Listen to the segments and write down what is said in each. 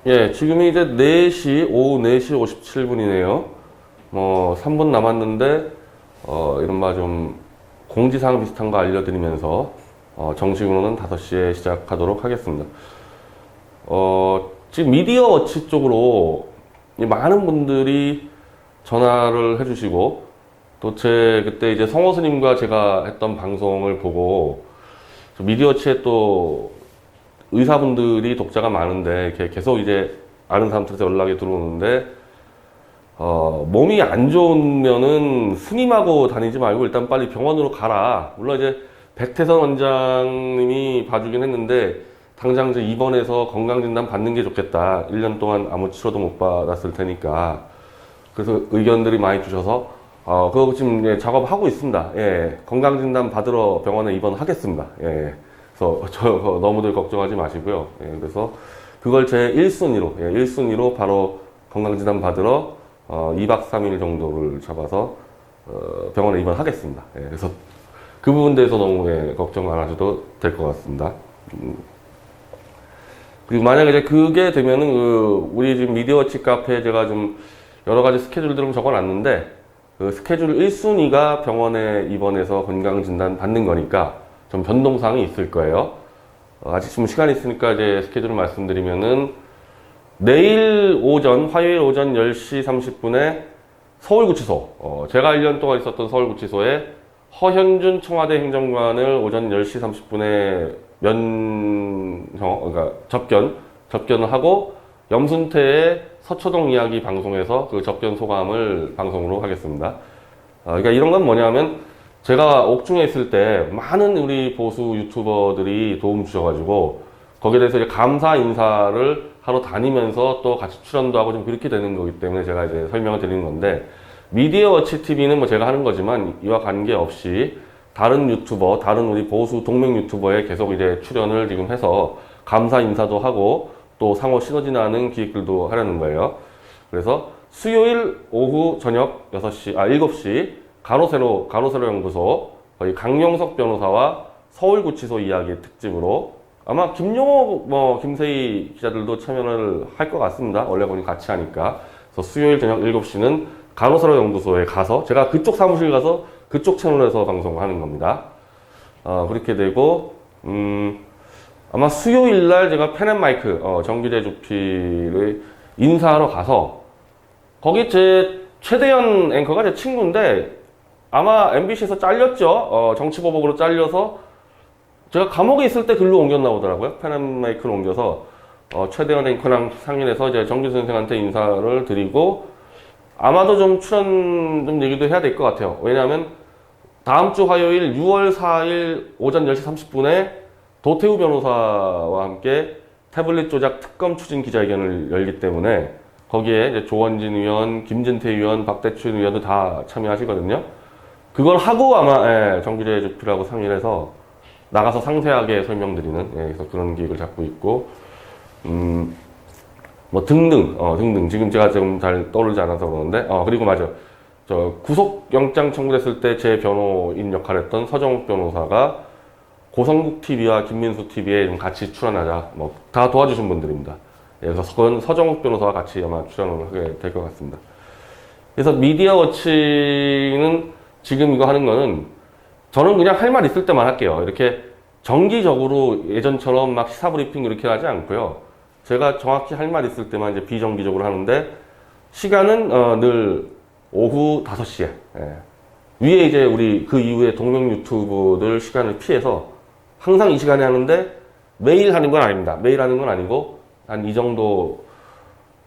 예, 지금이 이제 4시, 오후 4시 57분이네요. 뭐, 3분 남았는데, 이른바 좀 공지사항 비슷한 거 알려드리면서, 정식으로는 5시에 시작하도록 하겠습니다. 지금 미디어 워치 쪽으로 많은 분들이 전화를 해주시고, 또 그때 이제 성호 스님과 제가 했던 방송을 보고, 미디어 워치에 또 의사분들이 독자가 많은데 이렇게 계속 이제 아는 사람들한테 연락이 들어오는데 몸이 안 좋으면은 스님하고 다니지 말고 일단 빨리 병원으로 가라. 물론 이제 백태선 원장님이 봐주긴 했는데 당장 이제 입원해서 건강진단 받는 게 좋겠다. 1년 동안 아무 치료도 못 받았을 테니까. 그래서 의견들이 많이 주셔서 그거 지금 예, 작업하고 있습니다. 예, 건강진단 받으러 병원에 입원하겠습니다. 예. 그래서 너무들 걱정하지 마시고요. 예, 그래서 그걸 제 1순위로, 예, 1순위로 바로 건강진단 받으러 2박 3일 정도를 잡아서 병원에 입원하겠습니다. 예, 그래서 그 부분에 대해서 너무 예, 걱정 안 하셔도 될 것 같습니다. 그리고 만약에 이제 그게 되면은 우리 지금 미디어워치 카페에 제가 좀 여러 가지 스케줄들을 적어놨는데 그 스케줄 1순위가 병원에 입원해서 건강진단 받는 거니까 좀 변동사항이 있을 거예요. 아직 지금 시간이 있으니까 이제 스케줄을 말씀드리면은 내일 오전, 화요일 오전 10시 30분에 서울구치소, 제가 1년 동안 있었던 서울구치소에 허현준 청와대 행정관을 오전 10시 30분에 그러니까 접견을 하고 염순태의 서초동 이야기 방송에서 그 접견 소감을 방송으로 하겠습니다. 그러니까 이런 건 뭐냐면 제가 옥중에 있을 때 많은 우리 보수 유튜버들이 도움 주셔가지고 거기에 대해서 이제 감사 인사를 하러 다니면서 또 같이 출연도 하고 좀 그렇게 되는 거기 때문에 제가 이제 설명을 드리는 건데 미디어워치 TV는 뭐 제가 하는 거지만 이와 관계없이 다른 유튜버, 다른 우리 보수 동맹 유튜버에 계속 이제 출연을 지금 해서 감사 인사도 하고 또 상호 시너지 나는 기획들도 하려는 거예요. 그래서 수요일 오후 저녁 7시 가로세로 연구소 거의 강용석 변호사와 서울구치소 이야기 특집으로 아마 김용호 김세희 기자들도 참여를 할 것 같습니다. 원래 거기 같이 하니까. 그래서 수요일 저녁 7시는 가로세로 연구소에 가서 제가 그쪽 사무실 가서 그쪽 채널에서 방송하는 겁니다. 그렇게 되고 아마 수요일 날 제가 펜앤마이크 정규재 주필의 인사하러 가서 거기 제 최대현 앵커가 제 친구인데 아마 MBC에서 잘렸죠. 정치보복으로 잘려서 제가 감옥에 있을 때 글로 옮겼나 보더라고요. 펜앤마이크로 옮겨서 최대현 앵커랑 상의해서 이제 정규 선생한테 인사를 드리고 아마도 좀 출연 좀 얘기도 해야 될 것 같아요. 왜냐하면 다음 주 화요일 6월 4일 오전 10시 30분에 도태우 변호사와 함께 태블릿 조작 특검 추진 기자회견을 열기 때문에 거기에 이제 조원진 의원, 김진태 의원, 박대춘 의원도 다 참여하시거든요. 그걸 하고 아마 정규재 주필하고 상의를 해서 나가서 상세하게 설명드리는 그래서 그런 기획을 잡고 있고 뭐 등등 지금 제가 좀 잘 떠오르지 않아서 그러는데 그리고 맞아 저 구속영장 청구됐을 때 제 변호인 역할을 했던 서정욱 변호사가 고성국 TV와 김민수 TV에 좀 같이 출연하자 뭐 다 도와주신 분들입니다. 그래서 그건 서정욱 변호사와 같이 아마 출연을 하게 될 것 같습니다. 그래서 미디어워치는 지금 이거 하는 거는 저는 그냥 할 말 있을 때만 할게요. 이렇게 정기적으로 예전처럼 막 시사 브리핑 이렇게 하지 않고요. 제가 정확히 할 말 있을 때만 이제 비정기적으로 하는데 시간은 늘 오후 5시에 위에 이제 우리 그 이후에 동명 유튜브들 시간을 피해서 항상 이 시간에 하는데 매일 하는 건 아닙니다. 매일 하는 건 아니고 한 이 정도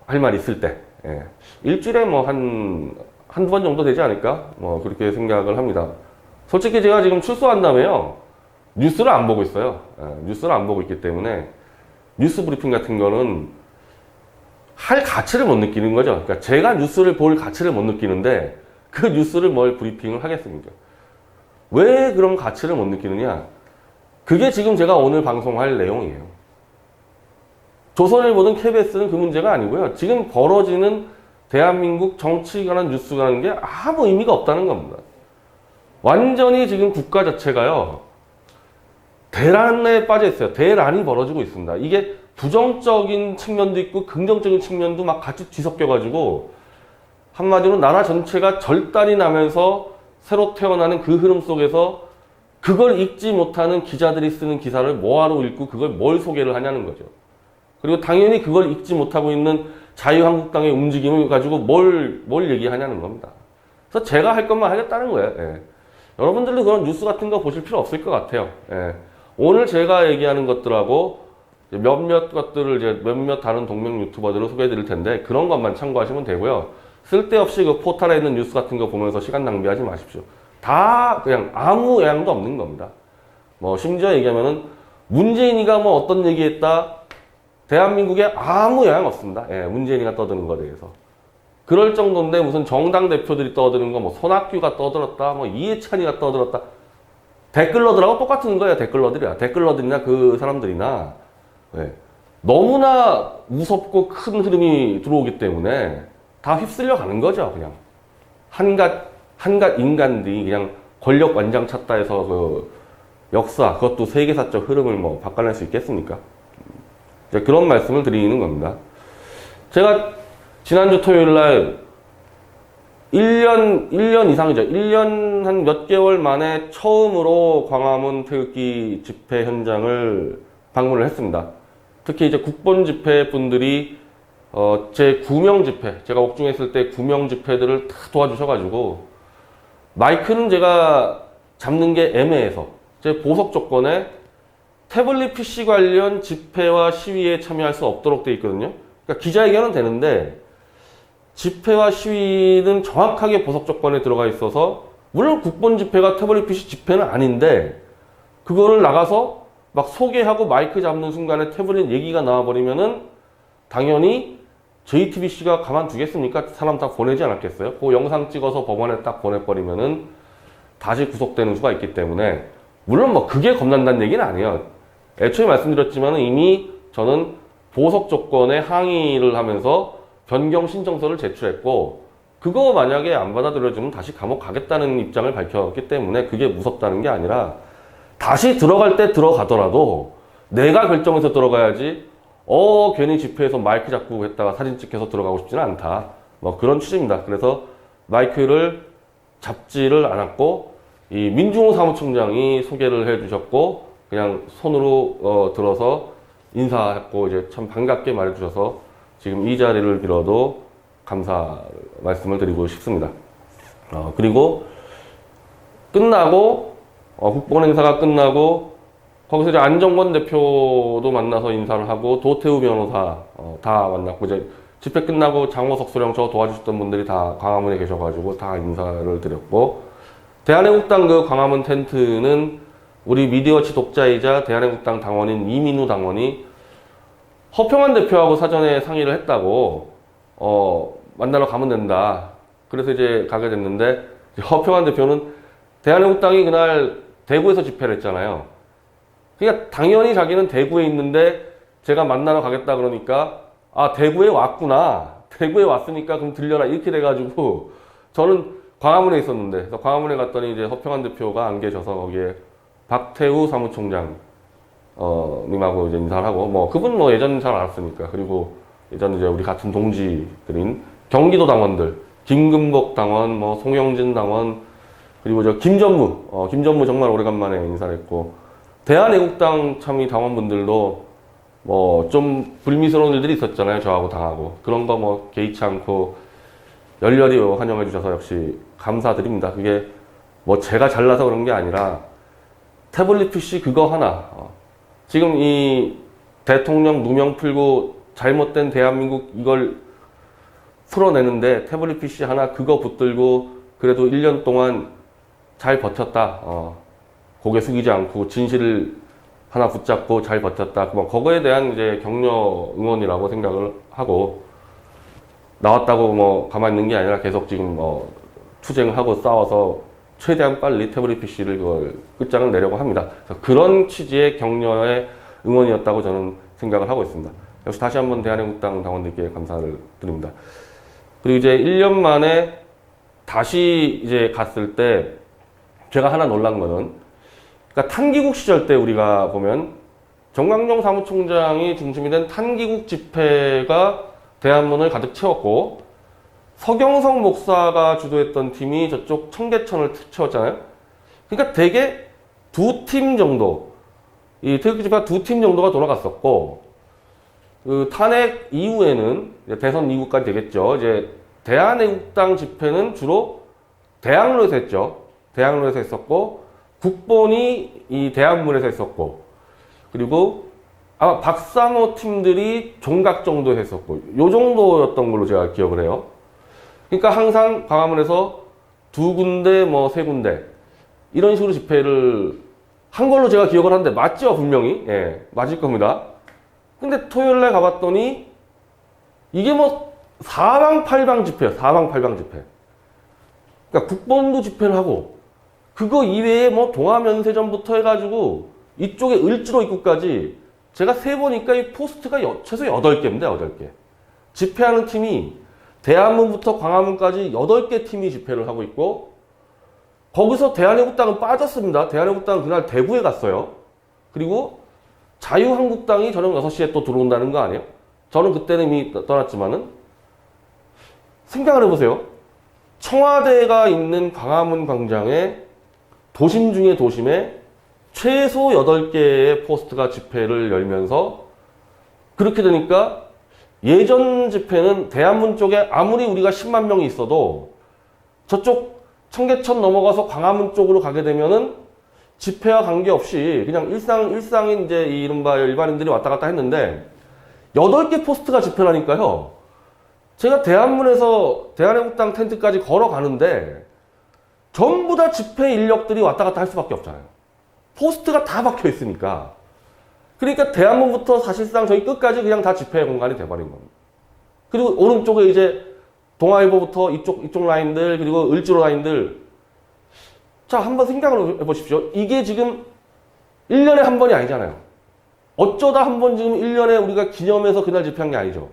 할 말 있을 때 일주일에 뭐 한두 번 정도 되지 않을까? 뭐 그렇게 생각을 합니다. 솔직히 제가 지금 출소한 다음에요. 뉴스를 안 보고 있어요. 뉴스를 안 보고 있기 때문에 뉴스 브리핑 같은 거는 할 가치를 못 느끼는 거죠. 그러니까 제가 뉴스를 볼 가치를 못 느끼는데 그 뉴스를 뭘 브리핑을 하겠습니까? 왜 그런 가치를 못 느끼느냐? 그게 지금 제가 오늘 방송할 내용이에요. 조선일보든 KBS는 그 문제가 아니고요. 지금 벌어지는 대한민국 정치에 관한 뉴스가 하는 게 아무 의미가 없다는 겁니다. 완전히 지금 국가 자체가요. 대란에 빠져 있어요. 대란이 벌어지고 있습니다. 이게 부정적인 측면도 있고 긍정적인 측면도 막 같이 뒤섞여가지고 한마디로 나라 전체가 절단이 나면서 새로 태어나는 그 흐름 속에서 그걸 읽지 못하는 기자들이 쓰는 기사를 뭐하러 읽고 그걸 뭘 소개를 하냐는 거죠. 그리고 당연히 그걸 읽지 못하고 있는 자유한국당의 움직임을 가지고 뭘 얘기하냐는 겁니다. 그래서 제가 할 것만 하겠다는 거예요. 예. 여러분들도 그런 뉴스 같은 거 보실 필요 없을 것 같아요. 예. 오늘 제가 얘기하는 것들하고 몇몇 것들을 이제 몇몇 다른 동명 유튜버들을 소개해 드릴 텐데 그런 것만 참고하시면 되고요. 쓸데없이 그 포털에 있는 뉴스 같은 거 보면서 시간 낭비하지 마십시오. 다 그냥 아무 영향도 없는 겁니다. 뭐 심지어 얘기하면은 문재인이가 뭐 어떤 얘기했다 대한민국에 아무 영향 없습니다. 예, 문재인이가 떠드는 거에 대해서. 그럴 정도인데 무슨 정당 대표들이 떠드는 거 뭐 손학규가 떠들었다 뭐 이해찬이가 떠들었다 댓글러들하고 똑같은 거예요. 댓글러들이나 그 사람들이나 네. 너무나 무섭고 큰 흐름이 들어오기 때문에 다 휩쓸려 가는 거죠. 그냥 한갓 인간들이 그냥 권력 완장 찾다 해서 그 역사 그것도 세계사적 흐름을 뭐 바꿔낼 수 있겠습니까? 이제 그런 말씀을 드리는 겁니다. 제가 지난주 토요일 날 1년 이상이죠. 1년 한 몇 개월 만에 처음으로 광화문 태극기 집회 현장을 방문을 했습니다. 특히 이제 국본 집회 분들이 제 구명 집회, 제가 옥중에 있을 때 구명 집회들을 다 도와주셔가지고 마이크는 제가 잡는 게 애매해서 제 보석 조건에 태블릿 PC 관련 집회와 시위에 참여할 수 없도록 되어 있거든요. 그러니까 기자회견은 되는데 집회와 시위는 정확하게 보석 조건에 들어가 있어서 물론 국본 집회가 태블릿 PC 집회는 아닌데 그거를 나가서 막 소개하고 마이크 잡는 순간에 태블릿 얘기가 나와버리면은 당연히 JTBC가 가만두겠습니까? 사람 다 보내지 않았겠어요? 그 영상 찍어서 법원에 딱 보내버리면은 다시 구속되는 수가 있기 때문에 물론 뭐 그게 겁난다는 얘기는 아니에요. 애초에 말씀드렸지만 이미 저는 보석 조건에 항의를 하면서 변경 신청서를 제출했고 그거 만약에 안 받아들여지면 다시 감옥 가겠다는 입장을 밝혔기 때문에 그게 무섭다는 게 아니라 다시 들어갈 때 들어가더라도 내가 결정해서 들어가야지 괜히 집회에서 마이크 잡고 했다가 사진 찍혀서 들어가고 싶지는 않다. 뭐 그런 취지입니다. 그래서 마이크를 잡지를 않았고 이 민중호 사무총장이 소개를 해주셨고 그냥 손으로 들어서 인사했고 이제 참 반갑게 말해주셔서 지금 이 자리를 빌어도 감사 말씀을 드리고 싶습니다. 그리고 끝나고 국본 행사가 끝나고 거기서 이제 안정권 대표도 만나서 인사를 하고 도태우 변호사 다 만났고 이제 집회 끝나고 장호석 수령 저 도와주셨던 분들이 다 광화문에 계셔가지고 다 인사를 드렸고 대한애국당 그 광화문 텐트는 우리 미디어치 독자이자 대한애국당 당원인 이민우 당원이 허평환 대표하고 사전에 상의를 했다고 만나러 가면 된다. 그래서 이제 가게 됐는데 허평환 대표는 대한애국당이 그날 대구에서 집회를 했잖아요. 그러니까 당연히 자기는 대구에 있는데 제가 만나러 가겠다 그러니까 대구에 왔구나. 대구에 왔으니까 그럼 들려라 이렇게 돼가지고 저는 광화문에 있었는데 그래서 광화문에 갔더니 이제 허평환 대표가 안 계셔서 거기에 박태우 사무총장 님하고 이제 인사를 하고 뭐 그분 뭐 예전 잘 알았으니까 그리고 예전 이제 우리 같은 동지들인 경기도 당원들 김금복 당원 뭐 송영진 당원 그리고 저 김전무 정말 오래간만에 인사를 했고 대한애국당 참이 당원분들도 뭐 좀 불미스러운 일들이 있었잖아요. 저하고 당하고 그런 거 뭐 개의치 않고 열렬히 환영해 주셔서 역시 감사드립니다. 그게 뭐 제가 잘나서 그런 게 아니라 태블릿 PC 그거 하나 지금 이 대통령 누명 풀고 잘못된 대한민국 이걸 풀어내는데 태블릿 PC 하나 그거 붙들고 그래도 1년 동안 잘 버텼다. 고개 숙이지 않고 진실을 하나 붙잡고 잘 버텼다. 뭐 그거에 대한 이제 격려 응원이라고 생각을 하고 나왔다고 뭐 가만히 있는 게 아니라 계속 지금 투쟁을 하고 싸워서 최대한 빨리 태블릿 PC를 그걸 끝장을 내려고 합니다. 그런 취지의 격려의 응원이었다고 저는 생각을 하고 있습니다. 역시 다시 한번 대한애국당 당원들께 감사를 드립니다. 그리고 이제 1년 만에 다시 이제 갔을 때 제가 하나 놀란 거는 그러니까 탄기국 시절 때 우리가 보면 정광용 사무총장이 중심이 된 탄기국 집회가 대한문을 가득 채웠고, 서경석 목사가 주도했던 팀이 저쪽 청계천을 채웠잖아요. 그러니까 대개 두 팀 정도, 이 태극기 집회가 두 팀 정도가 돌아갔었고, 그 탄핵 이후에는 대선 이후까지 되겠죠. 이제 대한애국당 집회는 주로 대학로에서 했죠. 대학로에서 했었고, 국본이 이 대한문에서 했었고, 그리고 아마 박상호 팀들이 종각 정도 했었고, 요 정도였던 걸로 제가 기억을 해요. 그러니까 항상 광화문에서 두 군데, 뭐 세 군데 이런 식으로 집회를 한 걸로 제가 기억을 하는데 맞죠? 분명히. 예, 맞을 겁니다. 근데 토요일날 가봤더니 이게 뭐 사방팔방 집회예요. 사방팔방 집회. 그러니까 국본도 집회를 하고, 그거 이외에 뭐 동아면세점부터 해가지고 이쪽에 을지로 입구까지 제가 세보니까 이 포스트가 최소 8개입니다. 8개. 집회하는 팀이 대한문부터 광화문까지 8개 팀이 집회를 하고 있고, 거기서 대한애국당은 빠졌습니다. 대한애국당은 그날 대구에 갔어요. 그리고 자유한국당이 저녁 6시에 또 들어온다는 거 아니에요? 저는 그때는 이미 떠났지만은, 생각을 해보세요. 청와대가 있는 광화문 광장에 도심 중에 도심에 최소 8개의 포스트가 집회를 열면서, 그렇게 되니까 예전 집회는 대한문 쪽에 아무리 우리가 10만 명이 있어도 저쪽 청계천 넘어가서 광화문 쪽으로 가게 되면은 집회와 관계없이 그냥 일상인 이제 이 이른바 일반인들이 왔다 갔다 했는데, 8개 포스트가 집회라니까요. 제가 대한문에서 대한애국당 텐트까지 걸어가는데 전부 다 집회 인력들이 왔다 갔다 할 수밖에 없잖아요. 포스트가 다 박혀 있으니까. 그러니까 대한문부터 사실상 저희 끝까지 그냥 다 집회 공간이 돼버린 겁니다. 그리고 오른쪽에 이제 동아일보부터 이쪽 라인들, 그리고 을지로 라인들. 자, 한번 생각을 해보십시오. 이게 지금 1년에 한 번이 아니잖아요. 어쩌다 한 번 지금 1년에 우리가 기념해서 그날 집회한 게 아니죠.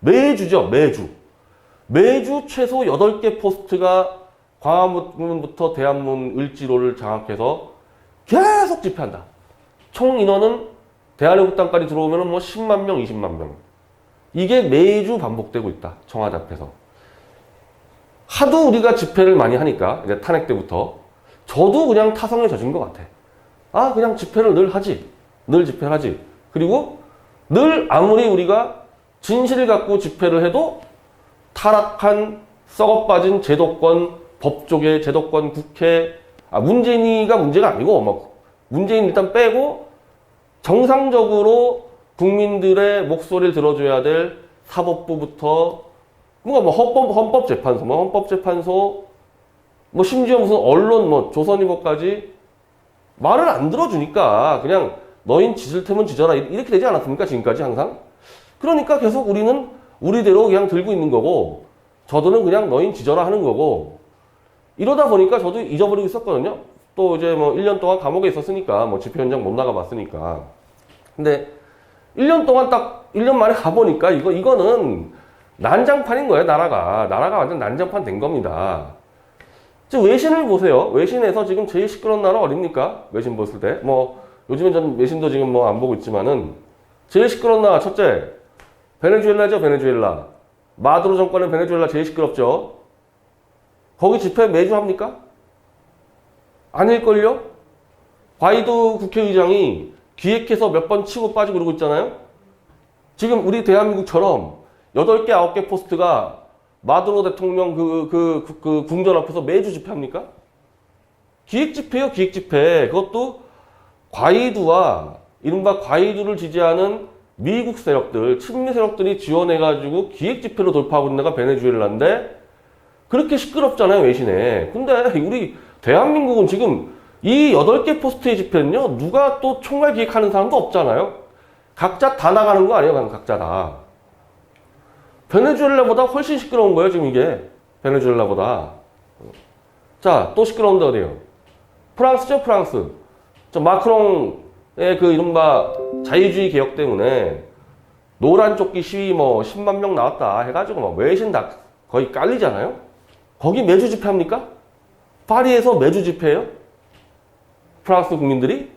매주죠, 매주. 매주 최소 8개 포스트가 광화문부터 대한문, 을지로를 장악해서 계속 집회한다. 총 인원은 대한애국당까지 들어오면 뭐 10만 명, 20만 명. 이게 매주 반복되고 있다. 청와대 앞에서. 하도 우리가 집회를 많이 하니까, 이제 탄핵 때부터, 저도 그냥 타성에 젖은 것 같아. 아, 그냥 집회를 늘 하지. 늘 집회를 하지. 그리고 늘 아무리 우리가 진실을 갖고 집회를 해도 타락한, 썩어빠진 제도권, 법조계, 제도권, 국회, 문재인이가 문제가 아니고, 뭐, 문재인 일단 빼고, 정상적으로 국민들의 목소리를 들어줘야 될 사법부부터, 뭔가 뭐 헌법재판소, 뭐 심지어 무슨 언론, 뭐 조선일보까지 말을 안 들어주니까 그냥 너흰 짖을 테면 짖어라. 이렇게 되지 않았습니까? 지금까지 항상. 그러니까 계속 우리는 우리대로 그냥 들고 있는 거고, 저들은 그냥 너흰 짖어라 하는 거고, 이러다 보니까 저도 잊어버리고 있었거든요. 또 이제 뭐 1년 동안 감옥에 있었으니까, 뭐 집회 현장 못 나가봤으니까. 근데 1년 동안 딱 1년 만에 가보니까 이거는 난장판인 거예요. 나라가 완전 난장판 된 겁니다. 지금 외신을 보세요. 외신에서 지금 제일 시끄러운 나라 어딥니까? 외신 보실 때. 뭐 요즘엔 전 외신도 지금 뭐 안 보고 있지만은, 제일 시끄러운 나라 첫째 베네수엘라죠. 베네수엘라. 마두로 정권은 베네수엘라 제일 시끄럽죠. 거기 집회 매주 합니까? 아닐걸요? 과이도 국회의장이 기획해서 몇 번 치고 빠지고 그러고 있잖아요. 지금 우리 대한민국처럼 8개, 9개 포스트가 마두로 대통령 그 궁전 앞에서 매주 집회합니까? 기획 집회요, 기획 집회. 그것도 과이두와 이른바 과이두를 지지하는 미국 세력들, 친미 세력들이 지원해가지고 기획 집회로 돌파하고 있는 데가 베네수엘라인데, 그렇게 시끄럽잖아요, 외신에. 근데 우리 대한민국은 지금 이 8개 포스트의 집회는요, 누가 또 총괄 기획하는 사람도 없잖아요. 각자 다 나가는 거 아니에요, 각자 다. 베네수엘라보다 훨씬 시끄러운 거예요, 지금 이게. 베네수엘라보다. 자, 또 시끄러운데 어디에요? 프랑스죠, 프랑스. 저 마크롱의 그 이른바 자유주의 개혁 때문에 노란 조끼 시위 뭐 10만 명 나왔다 해가지고 막 외신 다 거의 깔리잖아요? 거기 매주 집회합니까? 파리에서 매주 집회예요? 프랑스 국민들이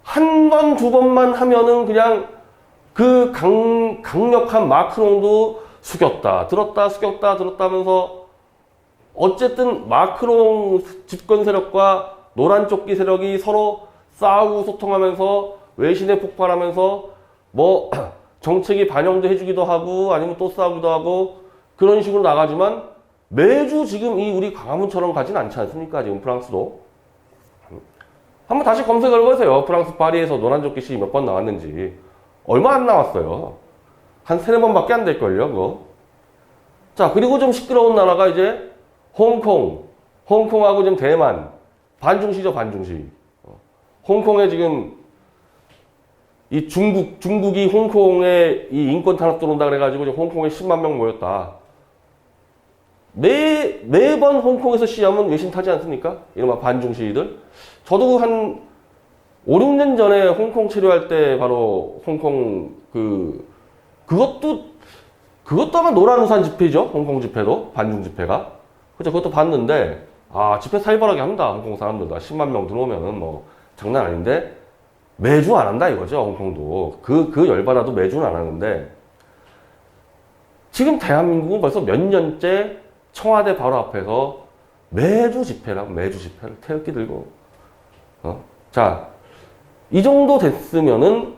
한 번, 두 번만 하면은 그냥 그 강력한 마크롱도 숙였다, 들었다, 숙였다, 들었다 하면서 어쨌든 마크롱 집권 세력과 노란 조끼 세력이 서로 싸우고 소통하면서 외신에 폭발하면서 뭐 정책이 반영도 해주기도 하고 아니면 또 싸우기도 하고 그런 식으로 나가지만 매주 지금 이 우리 광화문처럼 가진 않지 않습니까? 지금 프랑스도. 한번 다시 검색을 해보세요. 프랑스 파리에서 노란 조끼 시위 몇 번 나왔는지. 얼마 안 나왔어요. 한 세네 번밖에 안 될걸요, 그거. 자, 그리고 좀 시끄러운 나라가 이제 홍콩하고 지금 대만. 반중시죠, 반중시. 홍콩에 지금 이 중국이 홍콩에 이 인권 탄압 들어온다 그래가지고 지금 홍콩에 10만 명 모였다. 매번 홍콩에서 시위하면 외신 타지 않습니까? 이른바 반중 시위들. 저도 한 5, 6년 전에 홍콩 치료할 때 바로 홍콩 그것도 아마 노란 우산 집회죠. 홍콩 집회도. 반중 집회가. 그죠? 그것도 봤는데, 집회 살벌하게 합니다. 홍콩 사람들도. 10만 명 들어오면은 뭐 장난 아닌데, 매주 안 한다 이거죠. 홍콩도. 그 열받아도 매주는 안 하는데, 지금 대한민국은 벌써 몇 년째 청와대 바로 앞에서 매주 집회를 태극기 들고. 자, 이 정도 됐으면은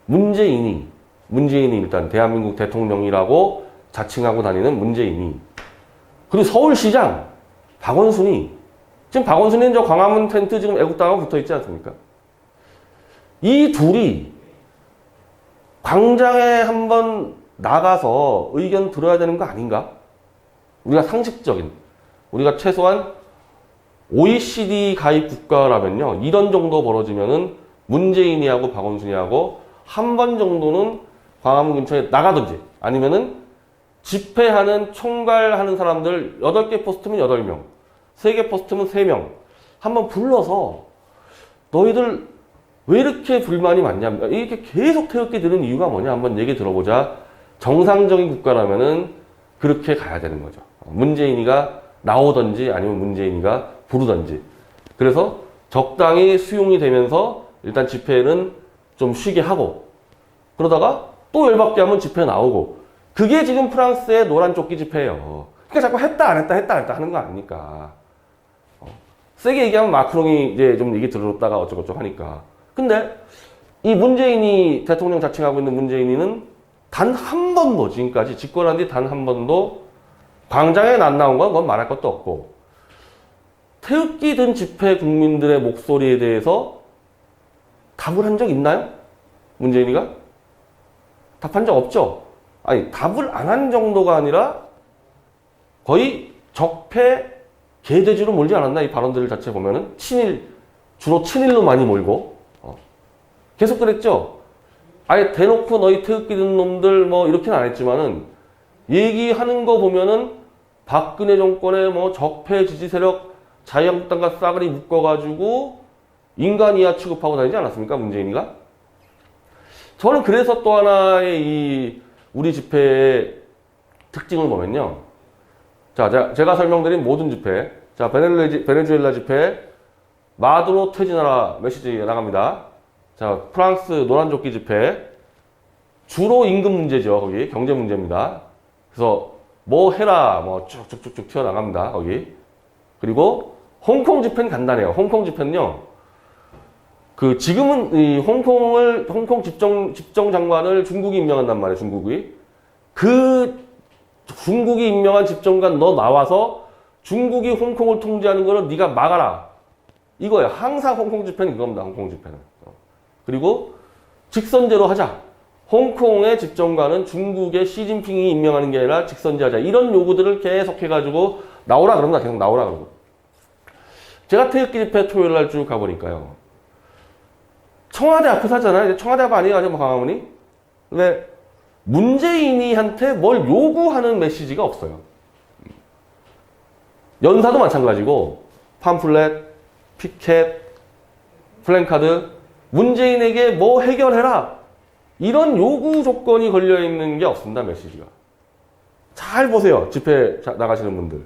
문재인이 일단 대한민국 대통령이라고 자칭하고 다니는 문재인이 그리고 서울시장 박원순이 지금 박원순이는 저 광화문 텐트 지금 애국당하고 붙어 있지 않습니까? 이 둘이 광장에 한번 나가서 의견 들어야 되는 거 아닌가? 우리가 상식적인, 우리가 최소한 OECD 가입 국가라면요, 이런 정도 벌어지면은 문재인이하고 박원순이하고 한 번 정도는 광화문 근처에 나가든지 아니면은 집회하는, 총괄하는 사람들 8개 포스트면 8명, 3개 포스트면 3명 한번 불러서 너희들 왜 이렇게 불만이 많냐, 이렇게 계속 태극기 드는 이유가 뭐냐 한번 얘기 들어보자. 정상적인 국가라면은 그렇게 가야 되는 거죠. 문재인이가 나오든지 아니면 문재인이가 부르든지. 그래서 적당히 수용이 되면서 일단 집회는 좀 쉬게 하고 그러다가 또 열받게 하면 집회 나오고. 그게 지금 프랑스의 노란 조끼 집회예요. 그러니까 자꾸 했다 안 했다 하는 거 아닙니까? 세게 얘기하면 마크롱이 이제 좀 얘기 들었다가 어쩌고저쩌고 하니까. 근데 이 문재인이 대통령 자칭하고 있는 문재인이는 단 한 번도 지금까지 집권한 뒤 단 한 번도 광장에 안 나온 건 그건 말할 것도 없고 태극기 든 집회 국민들의 목소리에 대해서 답을 한 적 있나요? 문재인이가? 답한 적 없죠? 아니, 답을 안 한 정도가 아니라 거의 적폐 개돼지로 몰지 않았나? 이 발언들 자체 보면은 주로 친일로 많이 몰고 계속 그랬죠? 아예 대놓고 너희 태극기 든 놈들 뭐 이렇게는 안 했지만은 얘기하는 거 보면은 박근혜 정권의 뭐 적폐 지지 세력 자유한국당과 싸그리 묶어가지고 인간 이하 취급하고 다니지 않았습니까? 문재인이가? 저는 그래서 또 하나의 이 우리 집회의 특징을 보면요. 자, 제가 설명드린 모든 집회. 자, 베네수엘라 집회. 마두로 퇴진하라 메시지 나갑니다. 자, 프랑스 노란조끼 집회. 주로 임금 문제죠. 거기. 경제 문제입니다. 그래서 뭐 해라. 뭐 쭉쭉쭉쭉 튀어나갑니다. 거기. 그리고 홍콩 집회는 간단해요. 홍콩 집회는요. 지금은 이 홍콩 집정 장관을 중국이 임명한단 말이에요, 중국이. 중국이 임명한 집정관 너 나와서 중국이 홍콩을 통제하는 거를 네가 막아라. 이거예요. 항상 홍콩 집회는 이겁니다, 홍콩 집회는. 그리고 직선제로 하자. 홍콩의 집정관은 중국의 시진핑이 임명하는 게 아니라 직선제하자. 이런 요구들을 계속 해가지고 나오라 그럽니다. 계속 나오라 그러고. 제가 태극기 집회 토요일 날 쭉 가보니까요. 청와대 앞에서 하잖아요. 청와대 앞 아니에요, 아니면 광화문이? 근데 문재인이한테 뭘 요구하는 메시지가 없어요. 연사도 마찬가지고 팜플렛, 피켓, 플랜카드, 문재인에게 뭐 해결해라. 이런 요구 조건이 걸려있는 게 없습니다, 메시지가. 잘 보세요, 집회 나가시는 분들.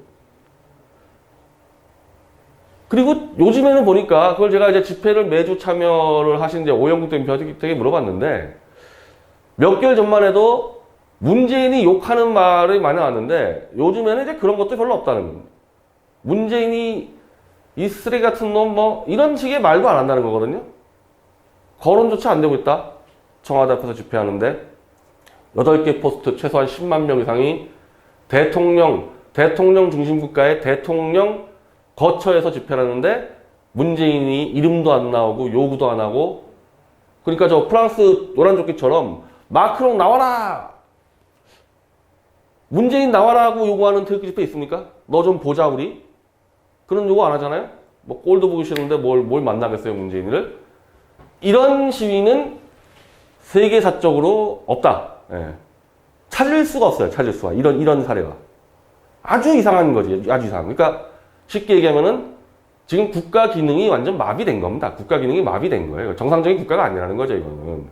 그리고 요즘에는 보니까 그걸 제가 이제 집회를 매주 참여를 하신 이제 오영국 대표에게 물어봤는데 몇 개월 전만 해도 문재인이 욕하는 말이 많이 나왔는데 요즘에는 이제 그런 것도 별로 없다는 겁니다. 문재인이 이 쓰레기 같은 놈 뭐 이런 식의 말도 안 한다는 거거든요. 거론조차 안 되고 있다. 청와대 앞에서 집회하는데 8개 포스트 최소한 10만 명 이상이 대통령 중심 국가의 대통령 거처에서 집회를 하는데 문재인이 이름도 안 나오고 요구도 안 하고 그러니까 저 프랑스 노란조끼처럼 마크롱 나와라! 문재인 나와라고 요구하는 태극기 집회 있습니까? 너 좀 보자 우리? 그런 요구 안 하잖아요? 뭐 꼴도 보기 싫은데 뭘 만나겠어요 문재인을? 이런 시위는 세계사적으로 없다. 예. 찾을 수가 없어요. 찾을 수가. 이런 사례가. 아주 이상한 거지. 아주 이상. 그러니까 쉽게 얘기하면은 지금 국가 기능이 완전 마비된 겁니다. 국가 기능이 마비된 거예요. 정상적인 국가가 아니라는 거죠, 이거는.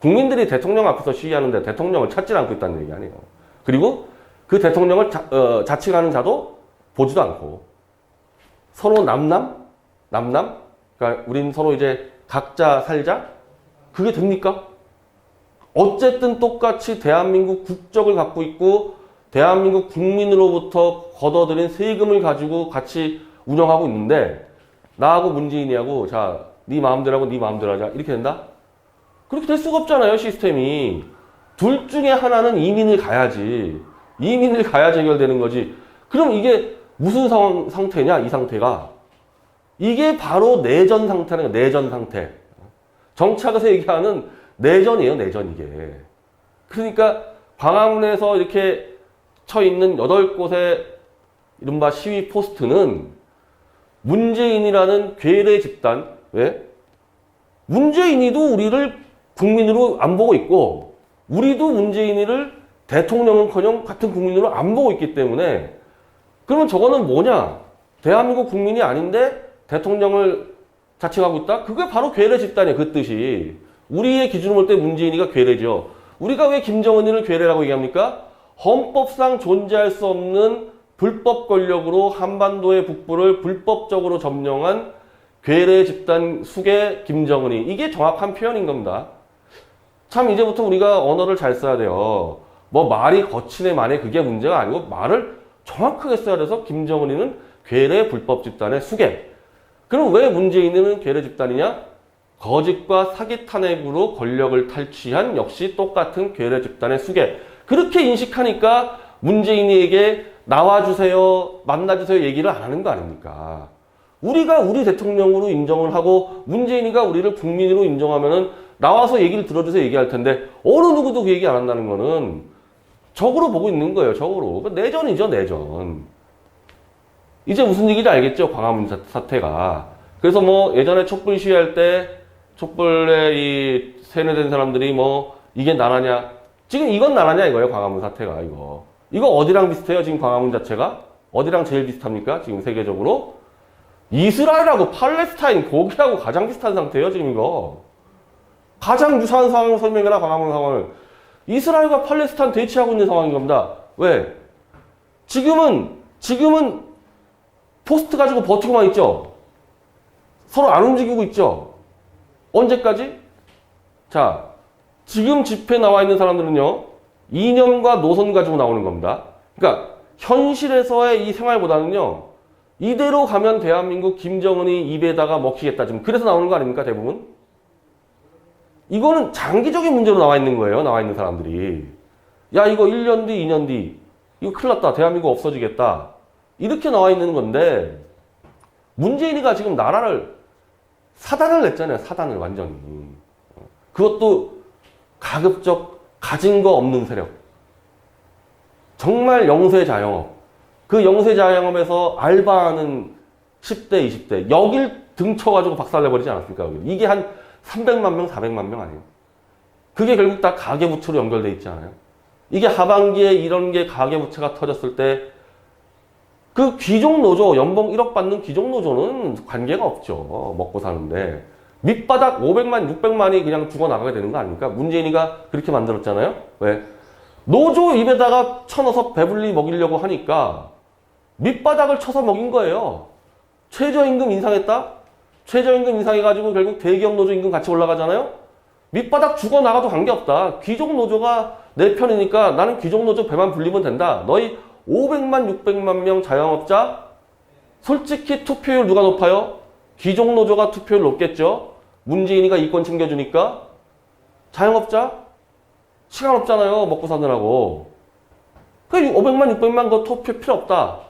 국민들이 대통령 앞에서 시위하는데 대통령을 찾지 않고 있다는 얘기 아니에요. 그리고 그 대통령을 자칭하는 자도 보지도 않고 서로 남남? 그러니까 우린 서로 이제 각자 살자? 그게 됩니까? 어쨌든 똑같이 대한민국 국적을 갖고 있고 대한민국 국민으로부터 걷어들인 세금을 가지고 같이 운영하고 있는데 나하고 문재인이하고 자, 네 마음대로 하고 네 마음대로 하자 이렇게 된다? 그렇게 될 수가 없잖아요, 시스템이. 둘 중에 하나는 이민을 가야지. 이민을 가야지 해결되는 거지. 그럼 이게 무슨 상태냐, 이 상태가. 이게 바로 내전 상태라는 거예요, 내전 상태. 정치학에서 얘기하는 내전이에요, 내전 이게. 그러니까 광화문에서 이렇게 쳐 있는 8곳의 이른바 시위 포스트는 문재인이라는 괴뢰 집단, 왜? 문재인이도 우리를 국민으로 안 보고 있고 우리도 문재인이를 대통령은커녕 같은 국민으로 안 보고 있기 때문에 그러면 저거는 뭐냐? 대한민국 국민이 아닌데 대통령을 자칭하고 있다? 그게 바로 괴뢰 집단이에요, 그 뜻이. 우리의 기준으로 볼 때 문재인이가 괴뢰죠. 우리가 왜 김정은이를 괴뢰라고 얘기합니까? 헌법상 존재할 수 없는 불법 권력으로 한반도의 북부를 불법적으로 점령한 괴뢰 집단 숙의 김정은이. 이게 정확한 표현인 겁니다. 참 이제부터 우리가 언어를 잘 써야 돼요. 뭐 말이 거치네 마네 그게 문제가 아니고 말을 정확하게 써야 돼서 김정은이는 괴뢰 불법 집단의 숙의. 그럼 왜 문재인은 괴뢰 집단이냐? 거짓과 사기 탄핵으로 권력을 탈취한 역시 똑같은 괴뢰 집단의 숙의. 그렇게 인식하니까 문재인에게 나와주세요, 만나주세요 얘기를 안 하는 거 아닙니까? 우리가 우리 대통령으로 인정을 하고 문재인이가 우리를 국민으로 인정하면은 나와서 얘기를 들어주세요 얘기할 텐데 어느 누구도 그 얘기 안 한다는 거는 적으로 보고 있는 거예요, 적으로. 내전이죠, 내전. 이제 무슨 얘기인지 알겠죠, 광화문 사태가. 그래서 뭐 예전에 촛불 시위할 때 촛불에 이 세뇌된 사람들이 뭐 이게 나라냐. 지금 이건 나라냐 이거예요, 광화문 사태가. 이거 어디랑 비슷해요, 지금 광화문 자체가? 어디랑 제일 비슷합니까, 지금 세계적으로? 이스라엘하고 팔레스타인 거기하고 가장 비슷한 상태예요, 지금 이거. 가장 유사한 상황을 설명해라, 광화문 상황을. 이스라엘과 팔레스타인 대치하고 있는 상황인 겁니다. 왜? 지금은 포스트 가지고 버티고만 있죠. 서로 안 움직이고 있죠. 언제까지? 자, 지금 집회에 나와 있는 사람들은요, 이념과 노선 가지고 나오는 겁니다. 그러니까 현실에서의 이 생활보다는요, 이대로 가면 대한민국 김정은이 입에다가 먹히겠다. 지금 그래서 나오는 거 아닙니까, 대부분? 이거는 장기적인 문제로 나와 있는 거예요, 나와 있는 사람들이. 야, 이거 1년 뒤, 2년 뒤, 이거 큰일 났다. 대한민국 없어지겠다. 이렇게 나와 있는 건데, 문재인이가 지금 나라를 사단을 냈잖아요, 사단을 완전히. 그것도 가급적 가진 거 없는 세력. 정말 영세자영업. 그 영세자영업에서 알바하는 10대, 20대. 여길 등쳐가지고 박살내버리지 않았습니까? 여기. 이게 한 300만 명, 400만 명 아니에요? 그게 결국 다 가계부채로 연결돼 있지 않아요? 이게 하반기에 이런 게 가계부채가 터졌을 때 그 귀족노조, 연봉 1억 받는 귀족노조는 관계가 없죠. 먹고 사는데. 밑바닥 500만, 600만이 그냥 죽어나가게 되는 거 아닙니까? 문재인이가 그렇게 만들었잖아요? 왜? 노조 입에다가 쳐넣어서 배불리 먹이려고 하니까 밑바닥을 쳐서 먹인 거예요. 최저임금 인상했다? 최저임금 인상해가지고 결국 대기업 노조 임금 같이 올라가잖아요? 밑바닥 죽어나가도 관계없다. 귀족 노조가 내 편이니까 나는 귀족 노조 배만 불리면 된다. 너희 500만, 600만 명 자영업자? 솔직히 투표율 누가 높아요? 귀족 노조가 투표율 높겠죠? 문재인이가 이권 챙겨주니까? 자영업자? 시간 없잖아요. 먹고 사느라고. 그 500만, 600만 그 투표 필요 없다.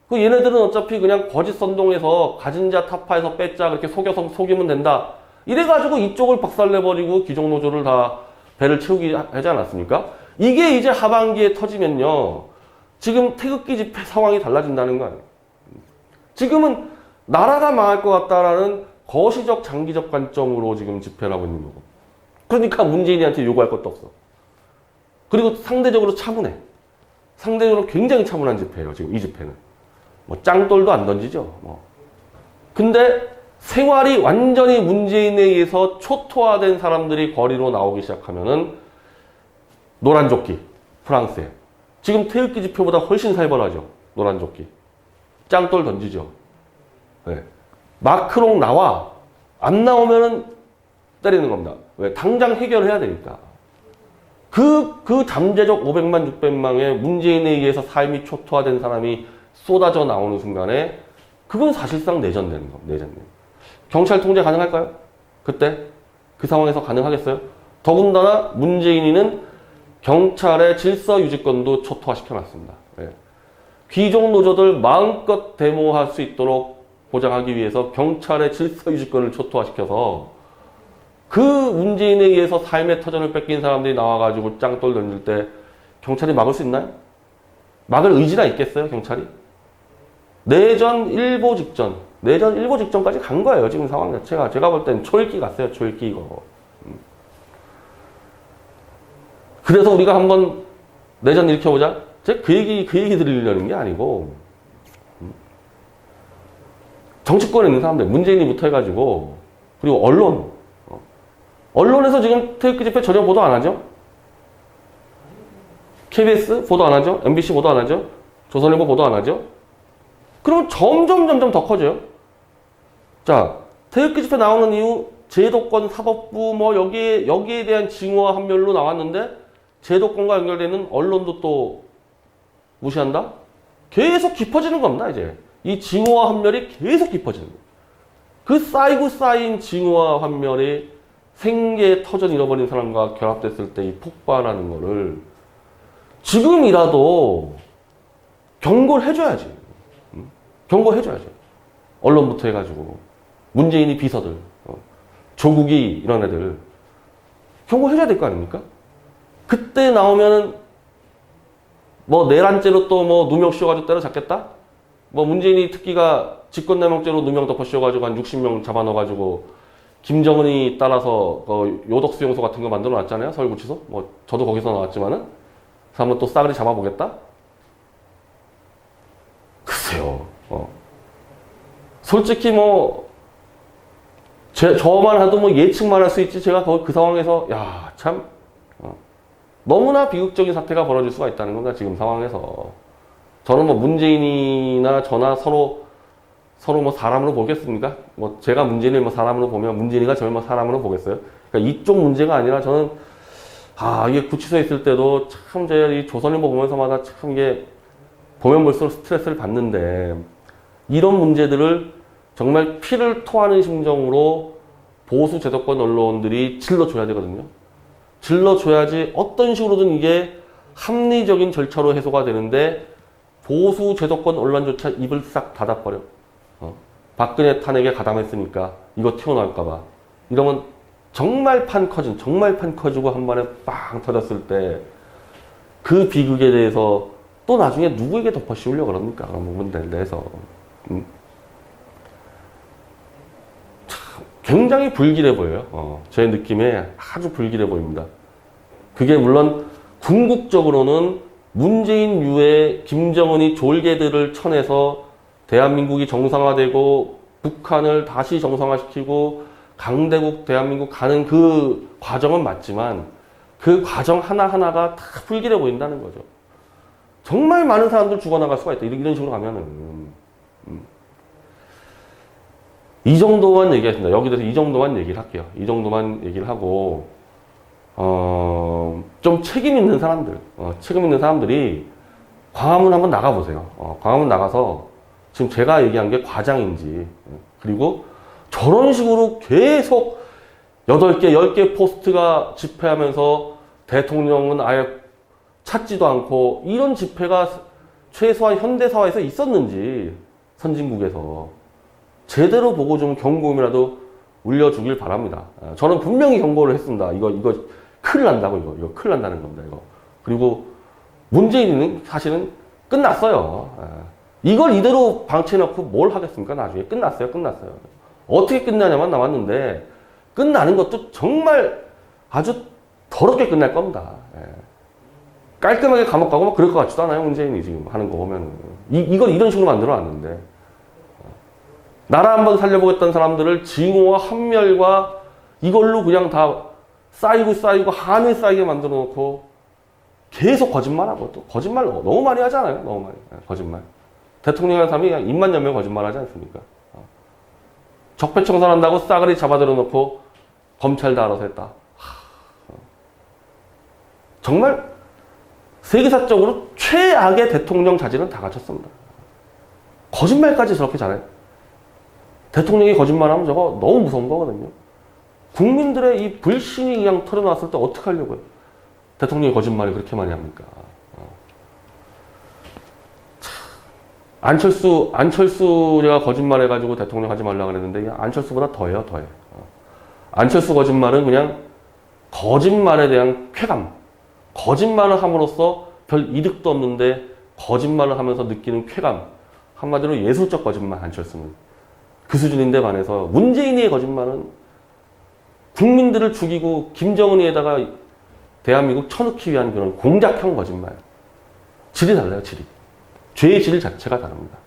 그 얘네들은 어차피 그냥 거짓 선동해서 가진 자 타파해서 뺐자 그렇게 속여서 속이면 된다. 이래가지고 이쪽을 박살내버리고 귀족노조를 다 배를 채우기 하지 않았습니까? 이게 이제 하반기에 터지면요. 지금 태극기 집회 상황이 달라진다는 거 아니에요. 지금은 나라가 망할 것 같다라는 거시적 장기적 관점으로 지금 집회를 하고 있는 거고. 그러니까 문재인이한테 요구할 것도 없어. 그리고 상대적으로 차분해. 상대적으로 굉장히 차분한 집회예요. 지금 이 집회는. 뭐 짱돌도 안 던지죠. 뭐. 근데 생활이 완전히 문재인에 의해서 초토화된 사람들이 거리로 나오기 시작하면은 노란 조끼, 프랑스에. 지금 태극기 집회보다 훨씬 살벌하죠. 노란 조끼. 짱돌 던지죠. 네. 마크롱 나와. 안 나오면은 때리는 겁니다. 왜? 당장 해결해야 되니까. 그 잠재적 500만, 600만의 문재인에 의해서 삶이 초토화된 사람이 쏟아져 나오는 순간에 그건 사실상 내전되는 겁니다. 내전되는. 경찰 통제 가능할까요? 그때? 그 상황에서 가능하겠어요? 더군다나 문재인이는 경찰의 질서 유지권도 초토화시켜놨습니다. 예. 귀족 노조들 마음껏 데모할 수 있도록 보장하기 위해서 경찰의 질서 유지권을 초토화시켜서 그 문재인에 의해서 삶의 터전을 뺏긴 사람들이 나와가지고 짱돌 던질 때 경찰이 막을 수 있나요? 막을 의지나 있겠어요, 경찰이? 내전 일보 직전까지 간 거예요, 지금 상황 자체가. 제가 볼 땐 초읽기 같아요, 초읽기 이거. 그래서 우리가 한번 내전 일으켜보자? 제가 그 얘기 드리려는 게 아니고, 정치권에 있는 사람들, 문재인이부터 해가지고, 그리고 언론에서 지금 태극기 집회 전혀 보도 안 하죠? KBS 보도 안 하죠? MBC 보도 안 하죠? 조선일보 보도 안 하죠? 그러면 점점 더 커져요. 자, 태극기 집회 나오는 이유, 제도권, 사법부, 뭐, 여기에 대한 징후와 한멸로 나왔는데, 제도권과 연결되는 언론도 또 무시한다? 계속 깊어지는 겁니다, 이제. 이 징후와 한멸이 계속 깊어지는 거예요. 그 쌓인 징후와 한멸이 생계의 터전 잃어버린 사람과 결합됐을 때 이 폭발하는 거를 지금이라도 경고를 해줘야지. 경고해줘야죠. 언론부터 해가지고. 문재인이 비서들, 조국이 이런 애들. 경고해줘야 될 거 아닙니까? 그때 나오면은 뭐 내란죄로 또 뭐 누명 씌워가지고 때려잡겠다? 뭐 문재인이 특기가 직권남용죄로 누명 덮어 씌워가지고 한 60명 잡아넣어가지고 김정은이 따라서 요덕수용소 같은 거 만들어 놨잖아요. 서울구치소. 뭐 저도 거기서 나왔지만은. 그래서 한번 또 싸그리 잡아보겠다? 글쎄요. 솔직히 뭐 저만 해도 뭐 예측만 할 수 있지. 제가 그 상황에서 야, 참 너무나 비극적인 사태가 벌어질 수가 있다는 건가 지금 상황에서. 저는 뭐 문재인이나 저나 서로 뭐 사람으로 보겠습니까? 뭐 제가 문재인을 뭐 사람으로 보면 문재인이가 저를 뭐 사람으로 보겠어요? 그러니까 이쪽 문제가 아니라 저는 이게 구치소에 있을 때도 참 제가 이 조선일보 보면서마다 참 이게 보면 볼수록 스트레스를 받는데 이런 문제들을 정말 피를 토하는 심정으로 보수 제도권 언론들이 질러줘야 되거든요. 질러줘야지 어떤 식으로든 이게 합리적인 절차로 해소가 되는데 보수 제도권 언론조차 입을 싹 닫아버려. 박근혜 탄핵에 가담했으니까 이거 튀어나올까봐. 이러면 정말 판 커지고 한 번에 빵 터졌을 때 그 비극에 대해서 또 나중에 누구에게 덮어 씌우려고 그럽니까? 그런 부분들에 대해서. 참, 굉장히 불길해 보여요. 제 느낌에 아주 불길해 보입니다. 그게 물론 궁극적으로는 문재인 유해 김정은이 졸개들을 쳐내서 대한민국이 정상화되고 북한을 다시 정상화시키고 강대국 대한민국 가는 그 과정은 맞지만 그 과정 하나하나가 다 불길해 보인다는 거죠. 정말 많은 사람들 죽어나갈 수가 있다. 이런 식으로 가면은. 이 정도만 얘기하겠습니다. 여기 대해서 이 정도만 얘기를 할게요. 이 정도만 얘기를 하고, 좀 책임 있는 사람들, 책임 있는 사람들이 광화문 한번 나가보세요. 광화문 나가서 지금 제가 얘기한 게 과장인지, 그리고 저런 식으로 계속 8개, 10개 포스트가 집회하면서 대통령은 아예 찾지도 않고 이런 집회가 최소한 현대사회에서 있었는지 선진국에서 제대로 보고 좀 경고음이라도 울려주길 바랍니다. 저는 분명히 경고를 했습니다. 이거 큰일 난다고, 이거 큰일 난다는 겁니다, 이거. 그리고 문재인은 사실은 끝났어요. 이걸 이대로 방치해놓고 뭘 하겠습니까, 나중에. 끝났어요. 어떻게 끝나냐만 남았는데, 끝나는 것도 정말 아주 더럽게 끝날 겁니다. 깔끔하게 감옥 가고 막 그럴 것 같지도 않아요, 문재인이 지금 하는 거 보면. 이걸 이런 식으로 만들어 놨는데. 나라 한번 살려보겠다는 사람들을 징후와 한멸과 이걸로 그냥 다 쌓이고 한을 쌓이게 만들어 놓고 계속 거짓말하고 또 거짓말 너무 많이 하잖아요. 너무 많이. 거짓말. 대통령이라는 사람이 그냥 입만 열면 거짓말 하지 않습니까? 적폐청산한다고 싸그리 잡아들여 놓고 검찰 다 알아서 했다. 정말 세계사적으로 최악의 대통령 자질은 다 갖췄습니다. 거짓말까지 저렇게 잘해요. 대통령이 거짓말하면 저거 너무 무서운 거거든요. 국민들의 이 불신이 그냥 털어놨을 때 어떻게 하려고요? 대통령이 거짓말을 그렇게 많이 합니까? 안철수가 거짓말해가지고 대통령 하지 말라 그랬는데 안철수보다 더해요. 안철수 거짓말은 그냥 거짓말에 대한 쾌감, 거짓말을 함으로써 별 이득도 없는데 거짓말을 하면서 느끼는 쾌감, 한마디로 예술적 거짓말. 안철수는 그 수준인데 반해서 문재인의 거짓말은 국민들을 죽이고 김정은에다가 대한민국 쳐넣기 위한 그런 공작형 거짓말. 질이 달라요, 질이. 죄의 질 자체가 다릅니다.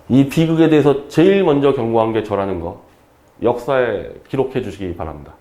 이 비극에 대해서 제일 먼저 경고한 게 저라는 거 역사에 기록해 주시기 바랍니다.